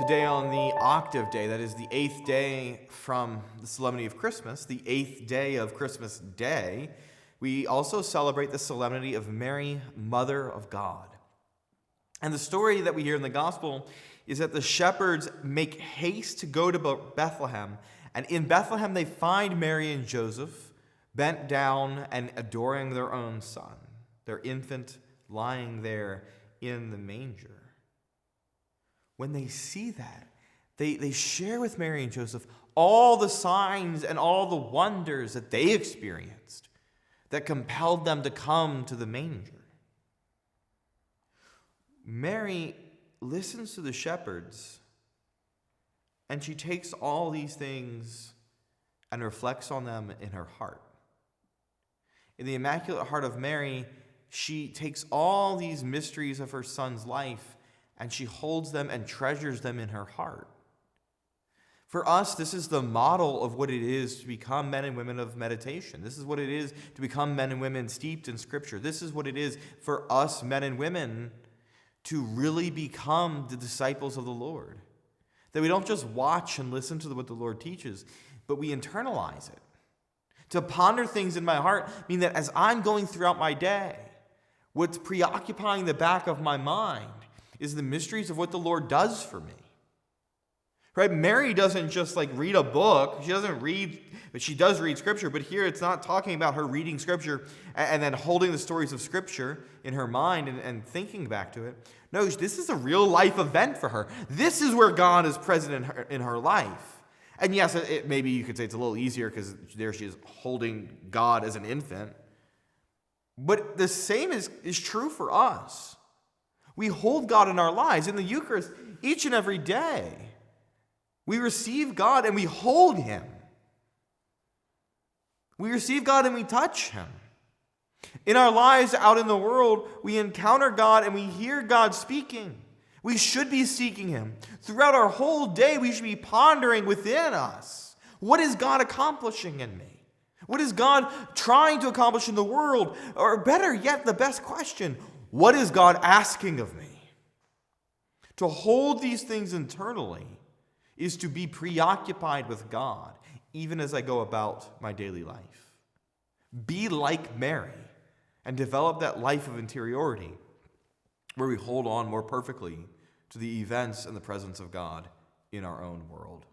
Today on the octave day, that is the 8th day from the Solemnity of Christmas, the 8th day of Christmas Day, we also celebrate the Solemnity of Mary, Mother of God. And the story that we hear in the Gospel is that the shepherds make haste to go to Bethlehem, and in Bethlehem they find Mary and Joseph bent down and adoring their own son, their infant lying there in the manger. When they see that, they share with Mary and Joseph all the signs and all the wonders that they experienced that compelled them to come to the manger. Mary listens to the shepherds, and she takes all these things and reflects on them in her heart. In the Immaculate Heart of Mary, she takes all these mysteries of her son's life and she holds them and treasures them in her heart. For us, this is the model of what it is to become men and women of meditation. This is what it is to become men and women steeped in Scripture. This is what it is for us men and women to really become the disciples of the Lord. That we don't just watch and listen to what the Lord teaches, but we internalize it. To ponder things in my heart mean that as I'm going throughout my day, what's preoccupying the back of my mind is the mysteries of what the Lord does for me. Right? Mary doesn't just read a book. She doesn't read, but she does read Scripture. But here it's not talking about her reading Scripture and then holding the stories of Scripture in her mind and thinking back to it. No, this is a real life event for her. This is where God is present in her life. And yes, maybe you could say it's a little easier because there she is holding God as an infant. But the same is true for us. We hold God in our lives. In the Eucharist, each and every day, we receive God and we hold Him. We receive God and we touch Him. In our lives out in the world, we encounter God and we hear God speaking. We should be seeking Him. Throughout our whole day, we should be pondering within us. What is God accomplishing in me? What is God trying to accomplish in the world? Or better yet, the best question, what is God asking of me? To hold these things internally is to be preoccupied with God, even as I go about my daily life. Be like Mary and develop that life of interiority where we hold on more perfectly to the events and the presence of God in our own world.